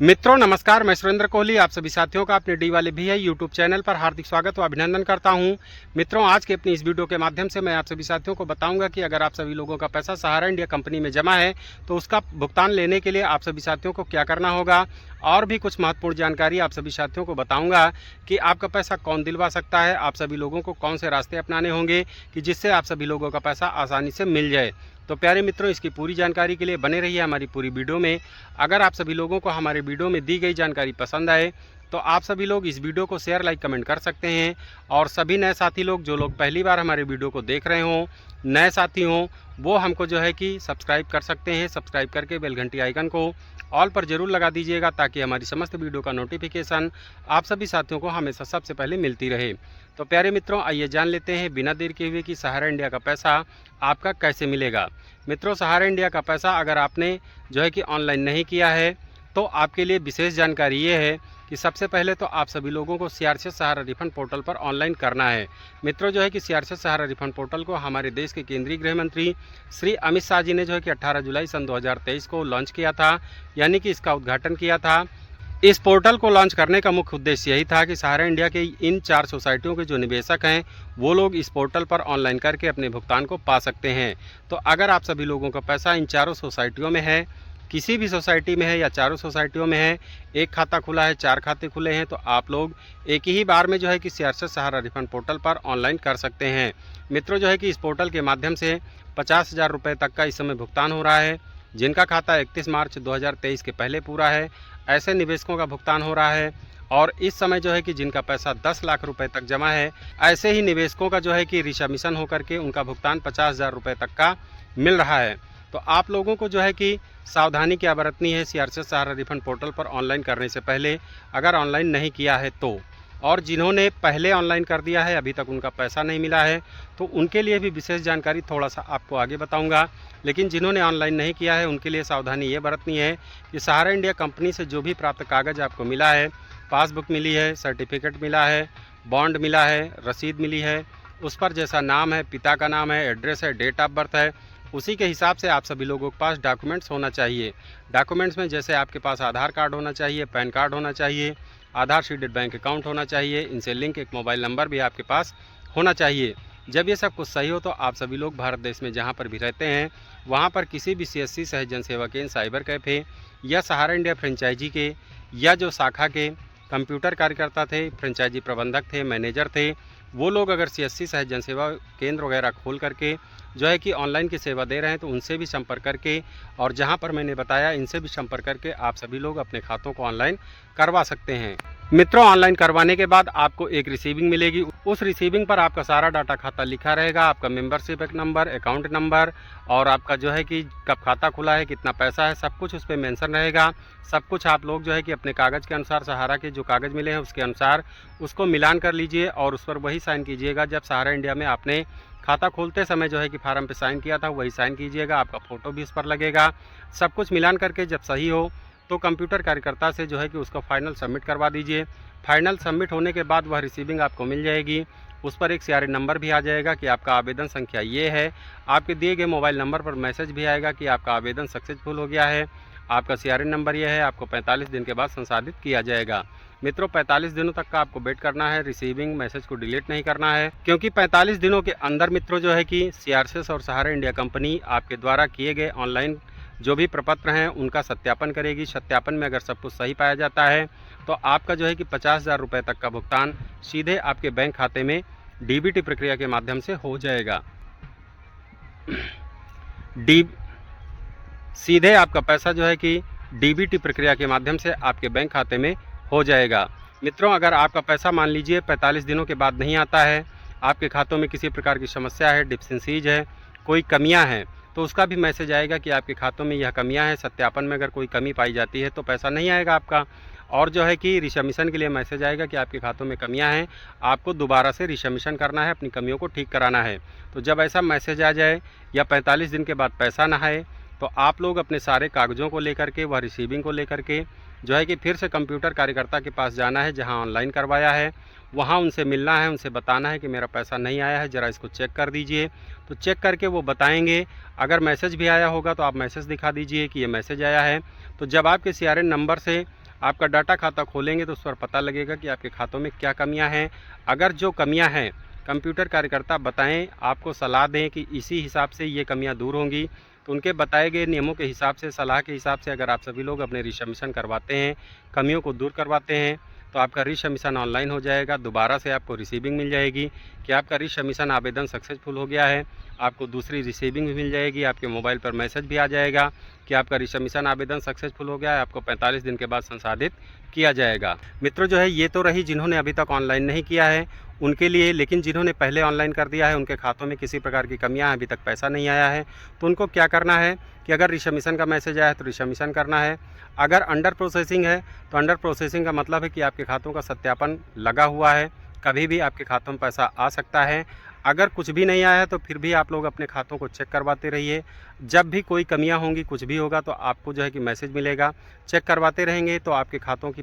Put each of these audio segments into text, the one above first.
मित्रों नमस्कार, मैं सुरेंद्र कोहली आप सभी साथियों का अपने डी वाले भी है यूट्यूब चैनल पर हार्दिक स्वागत व अभिनंदन करता हूं। मित्रों आज के अपनी इस वीडियो के माध्यम से मैं आप सभी साथियों को बताऊंगा कि अगर आप सभी लोगों का पैसा सहारा इंडिया कंपनी में जमा है तो उसका भुगतान लेने के लिए आप सभी साथियों को क्या करना होगा, और भी कुछ महत्वपूर्ण जानकारी आप सभी साथियों को बताऊंगा कि आपका पैसा कौन दिलवा सकता है, आप सभी लोगों को कौन से रास्ते अपनाने होंगे कि जिससे आप सभी लोगों का पैसा आसानी से मिल जाए। तो प्यारे मित्रों, इसकी पूरी जानकारी के लिए बने रहिए हमारी पूरी वीडियो में। अगर आप सभी लोगों को हमारे वीडियो में दी गई जानकारी पसंद आए तो आप सभी लोग इस वीडियो को शेयर लाइक कमेंट कर सकते हैं, और सभी नए साथी लोग जो लोग पहली बार हमारे वीडियो को देख रहे हों, नए साथी हों, वो हमको जो है कि सब्सक्राइब कर सकते हैं। सब्सक्राइब करके बेल घंटी आइकन को ऑल पर जरूर लगा दीजिएगा ताकि हमारी समस्त वीडियो का नोटिफिकेशन आप सभी साथियों को हमेशा सबसे पहले मिलती रहे। तो प्यारे मित्रों, आइए जान लेते हैं बिना देर किए हुए कि सहारा इंडिया का पैसा आपका कैसे मिलेगा। मित्रों, सहारा इंडिया का पैसा अगर आपने जो है कि ऑनलाइन नहीं किया है तो आपके लिए विशेष जानकारी ये है कि सबसे पहले तो आप सभी लोगों को सीआरसीएस सहारा रिफंड पोर्टल पर ऑनलाइन करना है। मित्रों, जो है कि सीआरसीएस सहारा रिफंड पोर्टल को हमारे देश के केंद्रीय गृह मंत्री श्री अमित शाह जी ने जो है कि 18 जुलाई सन 2023 को लॉन्च किया था, यानी कि इसका उद्घाटन किया था। इस पोर्टल को लॉन्च करने का मुख्य उद्देश्य यही था कि सहारा इंडिया के इन 4 सोसाइटियों के जो निवेशक हैं वो लोग इस पोर्टल पर ऑनलाइन करके अपने भुगतान को पा सकते हैं। तो अगर आप सभी लोगों का पैसा इन चारों सोसाइटियों में है, किसी भी सोसाइटी में है या चारों सोसाइटियों में है, एक खाता खुला है, 4 खाते खुले हैं, तो आप लोग एक ही बार में जो है कि सीआरसीएस सहारा रिफंड पोर्टल पर ऑनलाइन कर सकते हैं। मित्रों, जो है कि इस पोर्टल के माध्यम से 50,000 रुपये तक का इस समय भुगतान हो रहा है। जिनका खाता 31 मार्च 2023 के पहले पूरा है, ऐसे निवेशकों का भुगतान हो रहा है। और इस समय जो है कि जिनका पैसा 10 लाख रुपए तक जमा है, ऐसे ही निवेशकों का जो है कि रिशमिशन होकर के उनका भुगतान 50,000 रुपये तक का मिल रहा है। तो आप लोगों को जो है कि सावधानी क्या बरतनी है सीआरसीएस सहारा रिफंड पोर्टल पर ऑनलाइन करने से पहले, अगर ऑनलाइन नहीं किया है तो। और जिन्होंने पहले ऑनलाइन कर दिया है, अभी तक उनका पैसा नहीं मिला है, तो उनके लिए भी विशेष जानकारी थोड़ा सा आपको आगे बताऊंगा। लेकिन जिन्होंने ऑनलाइन नहीं किया है उनके लिए सावधानी ये बरतनी है कि सहारा इंडिया कंपनी से जो भी प्राप्त कागज़ आपको मिला है, पासबुक मिली है, सर्टिफिकेट मिला है, बॉन्ड मिला है, रसीद मिली है, उस पर जैसा नाम है, पिता का नाम है, एड्रेस है, डेट ऑफ बर्थ है, उसी के हिसाब से आप सभी लोगों के पास डॉक्यूमेंट्स होना चाहिए। डॉक्यूमेंट्स में जैसे आपके पास आधार कार्ड होना चाहिए, पैन कार्ड होना चाहिए, आधार सीडेड बैंक अकाउंट होना चाहिए, इनसे लिंक एक मोबाइल नंबर भी आपके पास होना चाहिए। जब ये सब कुछ सही हो तो आप सभी लोग भारत देश में जहाँ पर भी रहते हैं वहाँ पर किसी भी सीएससी सहज जन सेवा केंद्र, साइबर कैफ़े या सहारा इंडिया फ्रेंचाइजी के या जो शाखा के कंप्यूटर कार्यकर्ता थे, फ्रेंचाइजी प्रबंधक थे, मैनेजर थे, वो लोग अगर सीएससी सहज जन सेवा केंद्र वगैरह खोल करके जो है कि ऑनलाइन की सेवा दे रहे हैं तो उनसे भी संपर्क करके, और जहां पर मैंने बताया इनसे भी संपर्क करके आप सभी लोग अपने खातों को ऑनलाइन करवा सकते हैं। मित्रों, ऑनलाइन करवाने के बाद आपको एक रिसीविंग मिलेगी। उस रिसीविंग पर आपका सारा डाटा खाता लिखा रहेगा, आपका मेंबरशिप नंबर, अकाउंट नंबर, और आपका जो है कि कब खाता खुला है, कितना पैसा है, सब कुछ उस पर मेंशन रहेगा। सब कुछ आप लोग जो है कि अपने कागज़ के अनुसार, सहारा के जो कागज़ मिले हैं उसके अनुसार उसको मिलान कर लीजिए और उस पर वही साइन कीजिएगा। जब सहारा इंडिया में आपने खाता खोलते समय जो है कि फार्म पे साइन किया था वही साइन कीजिएगा, आपका फ़ोटो भी इस पर लगेगा। सब कुछ मिलान करके जब सही हो तो कंप्यूटर कार्यकर्ता से जो है कि उसको फाइनल सबमिट करवा दीजिए। फाइनल सबमिट होने के बाद वह रिसीविंग आपको मिल जाएगी। उस पर एक सीआरए नंबर भी आ जाएगा कि आपका आवेदन संख्या ये है। आपके दिए गए मोबाइल नंबर पर मैसेज भी आएगा कि आपका आवेदन सक्सेसफुल हो गया है, आपका सीआरए नंबर ये है, आपको 45 दिन के बाद संसाधित किया जाएगा। मित्रों, 45 दिनों तक का आपको वेट करना है, रिसीविंग मैसेज को डिलीट नहीं करना है, क्योंकि 45 दिनों के अंदर मित्रों जो है कि सीआरसीएस और सहारा इंडिया कंपनी आपके द्वारा किए गए ऑनलाइन जो भी प्रपत्र हैं उनका सत्यापन करेगी। सत्यापन में अगर सब कुछ सही पाया जाता है तो आपका जो है कि 50,000 रुपये तक का भुगतान सीधे आपके बैंक खाते में डीबीटी प्रक्रिया के माध्यम से हो जाएगा। सीधे आपका पैसा जो है कि डीबीटी प्रक्रिया के माध्यम से आपके बैंक खाते में हो जाएगा। मित्रों, अगर आपका पैसा मान लीजिए 45 दिनों के बाद नहीं आता है, आपके खातों में किसी प्रकार की समस्या है, डिफिशेंसीज है, कोई कमियां हैं, तो उसका भी मैसेज आएगा कि आपके खातों में यह कमियां हैं। सत्यापन में अगर कोई कमी पाई जाती है तो पैसा नहीं आएगा आपका। और जो है कि रिशमिशन के लिए मैसेज आएगा कि आपके खातों में कमियां हैं, आपको दोबारा से रिशमिशन करना है, अपनी कमियों को ठीक कराना है। तो जब ऐसा मैसेज आ जाए या 45 दिन के बाद पैसा ना आए तो आप लोग अपने सारे कागज़ों को लेकर के, वह रिसीविंग को लेकर के जो है कि फिर से कंप्यूटर कार्यकर्ता के पास जाना है जहां ऑनलाइन करवाया है, वहां उनसे मिलना है, उनसे बताना है कि मेरा पैसा नहीं आया है, ज़रा इसको चेक कर दीजिए। तो चेक करके वो बताएंगे। अगर मैसेज भी आया होगा तो आप मैसेज दिखा दीजिए कि ये मैसेज आया है। तो जब आपके सीआरएन नंबर से आपका डाटा खाता खोलेंगे तो उस पर पता लगेगा कि आपके खातों में क्या कमियां हैं। अगर जो कमियां हैं कंप्यूटर कार्यकर्ता बताएं, आपको सलाह दें कि इसी हिसाब से ये कमियां दूर होंगी, तो उनके बताए गए नियमों के हिसाब से, सलाह के हिसाब से अगर आप सभी लोग अपने रिसबमिशन करवाते हैं, कमियों को दूर करवाते हैं, तो आपका रिसबमिशन ऑनलाइन हो जाएगा। दोबारा से आपको रिसीविंग मिल जाएगी कि आपका रिसबमिशन आवेदन सक्सेसफुल हो गया है। आपको दूसरी रिसीविंग भी मिल जाएगी, आपके मोबाइल पर मैसेज भी आ जाएगा कि आपका रिसबमिशन आवेदन सक्सेसफुल हो गया है। आपको 45 दिन के बाद संसाधित किया जाएगा। मित्रों जो है ये तो रही जिन्होंने अभी तक ऑनलाइन नहीं किया है उनके लिए, लेकिन जिन्होंने पहले ऑनलाइन कर दिया है, उनके खातों में किसी प्रकार की कमियां हैं, अभी तक पैसा नहीं आया है, तो उनको क्या करना है कि अगर रिसबमिशन का मैसेज आया है तो रिसबमिशन करना है। अगर अंडर प्रोसेसिंग है तो अंडर प्रोसेसिंग का मतलब है कि आपके खातों का सत्यापन लगा हुआ है, कभी भी आपके खातों में पैसा आ सकता है। अगर कुछ भी नहीं आया है तो फिर भी आप लोग अपने खातों को चेक करवाते रहिए। जब भी कोई कमियां होंगी, कुछ भी होगा तो आपको जो है कि मैसेज मिलेगा। चेक करवाते रहेंगे तो आपके खातों की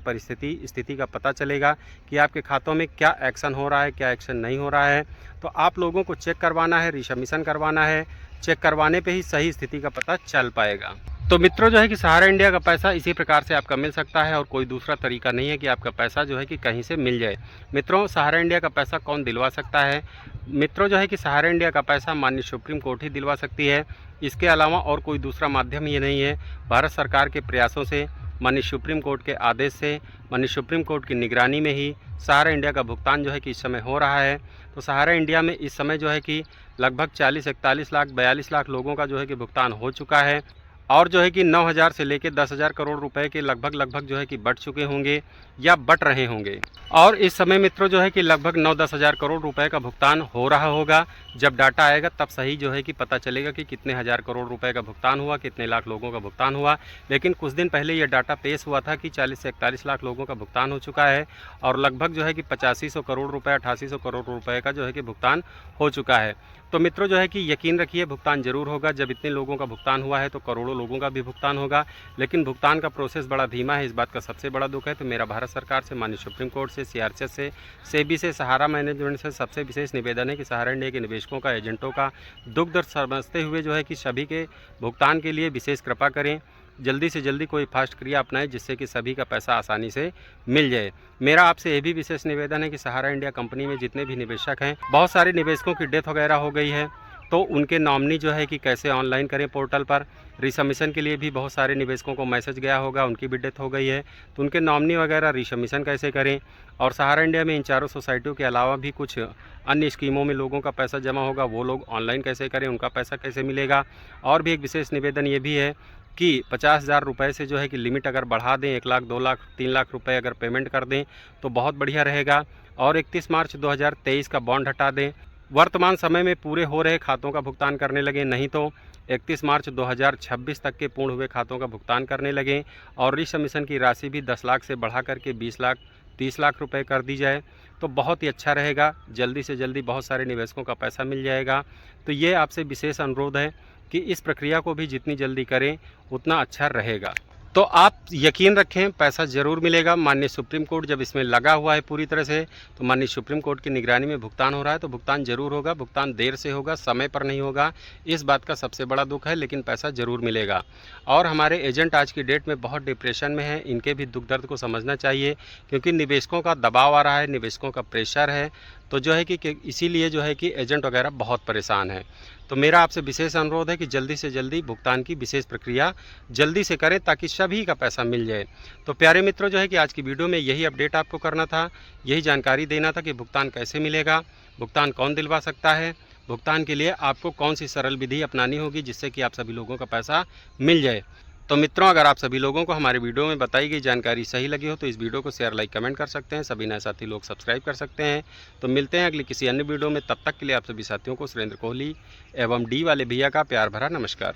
स्थिति का पता चलेगा कि आपके खातों में क्या एक्शन हो रहा है, क्या एक्शन नहीं हो रहा है। तो आप लोगों को चेक करवाना है, रिसबमिशन करवाना है। चेक करवाने पे ही सही स्थिति का पता चल पाएगा। तो मित्रों जो है कि सहारा इंडिया का पैसा इसी प्रकार से आपका मिल सकता है और कोई दूसरा तरीका नहीं है कि आपका पैसा जो है कि कहीं से मिल जाए। मित्रों सहारा इंडिया का पैसा कौन दिलवा सकता है? मित्रों जो है कि सहारा इंडिया का पैसा माननीय सुप्रीम कोर्ट ही दिलवा सकती है। इसके अलावा और कोई दूसरा माध्यम ये नहीं है। भारत सरकार के प्रयासों से, माननीय सुप्रीम कोर्ट के आदेश से, माननीय सुप्रीम कोर्ट की निगरानी में ही सहारा इंडिया का भुगतान जो है कि इस समय हो रहा है। तो सहारा इंडिया में इस समय जो है कि लगभग 40-41 लाख 42 लाख लोगों का जो है कि भुगतान हो चुका है और जो है कि 9,000 से लेकर 10,000 करोड़ रुपए के लगभग जो है कि बढ़ चुके होंगे या बढ़ रहे होंगे। और इस समय मित्रों जो है कि लगभग 9-10 हज़ार करोड़ रुपए का भुगतान हो रहा होगा। जब डाटा आएगा तब सही जो है कि पता चलेगा कि कितने हज़ार करोड़ रुपए का भुगतान हुआ, कितने लाख लोगों का भुगतान हुआ। लेकिन कुछ दिन पहले ये डाटा पेश हुआ था कि 40 से 41 लाख लोगों का भुगतान हो चुका है और लगभग जो है कि 8500 करोड़ रुपए 8800 करोड़ रुपए का जो है कि भुगतान हो चुका है। तो मित्रों जो है कि यकीन रखिए भुगतान जरूर होगा। जब इतने लोगों का भुगतान हुआ है तो करोड़ों लोगों का भी भुगतान होगा, लेकिन भुगतान का प्रोसेस बड़ा धीमा है। इस बात का सबसे बड़ा दुख है। तो मेरा भारत सरकार से, माननीय सुप्रीम कोर्ट से, सीआरएचएस से, सेबी से, सहारा मैनेजमेंट से सबसे विशेष निवेदन है कि सहारा इंडिया के निवेशकों का, एजेंटों का दुख दर्द समझते हुए जो है कि सभी के भुगतान के लिए विशेष कृपा करें। जल्दी से जल्दी कोई फास्ट क्रिया अपनाएं जिससे कि सभी का पैसा आसानी से मिल जाए। मेरा आपसे ये भी विशेष निवेदन है कि सहारा इंडिया कंपनी में जितने भी निवेशक हैं, बहुत सारे निवेशकों की डेथ वगैरह हो गई है, तो उनके नॉमिनी जो है कि कैसे ऑनलाइन करें पोर्टल पर। रिसबमिशन के लिए भी बहुत सारे निवेशकों को मैसेज गया होगा, उनकी भी डेथ हो गई है, तो उनके नॉमिनी वगैरह रिसबमिशन कैसे करें। और सहारा इंडिया में इन चारों सोसाइटियों के अलावा भी कुछ अन्य स्कीमों में लोगों का पैसा जमा होगा, वो लोग ऑनलाइन कैसे करें, उनका पैसा कैसे मिलेगा। और भी एक विशेष निवेदन ये भी है कि 50,000 रुपये से जो है कि लिमिट अगर बढ़ा दें, 1 लाख, 2 लाख, 3 लाख रुपए अगर पेमेंट कर दें तो बहुत बढ़िया रहेगा। और 31 मार्च 2023 का बॉन्ड हटा दें। वर्तमान समय में पूरे हो रहे खातों का भुगतान करने लगे, नहीं तो 31 मार्च 2026 तक के पूर्ण हुए खातों का भुगतान करने लगे। और रिसबमिशन की राशि भी 10 लाख से बढ़ा करके 20 लाख 30 लाख रुपए कर दी जाए तो बहुत ही अच्छा रहेगा। जल्दी से जल्दी बहुत सारे निवेशकों का पैसा मिल जाएगा। तो ये आपसे विशेष अनुरोध है कि इस प्रक्रिया को भी जितनी जल्दी करें उतना अच्छा रहेगा। तो आप यकीन रखें पैसा ज़रूर मिलेगा। माननीय सुप्रीम कोर्ट जब इसमें लगा हुआ है पूरी तरह से, तो माननीय सुप्रीम कोर्ट की निगरानी में भुगतान हो रहा है, तो भुगतान ज़रूर होगा। भुगतान देर से होगा, समय पर नहीं होगा, इस बात का सबसे बड़ा दुख है, लेकिन पैसा ज़रूर मिलेगा। और हमारे एजेंट आज की डेट में बहुत डिप्रेशन में हैं, इनके भी दुख दर्द को समझना चाहिए, क्योंकि निवेशकों का दबाव आ रहा है, निवेशकों का प्रेशर है, तो जो है कि इसीलिए जो है कि एजेंट वगैरह बहुत परेशान हैं। तो मेरा आपसे विशेष अनुरोध है कि जल्दी से जल्दी भुगतान की विशेष प्रक्रिया जल्दी से करें ताकि सभी का पैसा मिल जाए। तो प्यारे मित्रों जो है कि आज की वीडियो में यही अपडेट आपको करना था, यही जानकारी देना था कि भुगतान कैसे मिलेगा, भुगतान कौन दिलवा सकता है, भुगतान के लिए आपको कौन सी सरल विधि अपनानी होगी जिससे कि आप सभी लोगों का पैसा मिल जाए। तो मित्रों अगर आप सभी लोगों को हमारे वीडियो में बताई गई जानकारी सही लगी हो तो इस वीडियो को शेयर, लाइक, कमेंट कर सकते हैं। सभी नए साथी लोग सब्सक्राइब कर सकते हैं। तो मिलते हैं अगली किसी अन्य वीडियो में, तब तक के लिए आप सभी साथियों को सुरेंद्र कोहली एवं डी वाले भैया का प्यार भरा नमस्कार।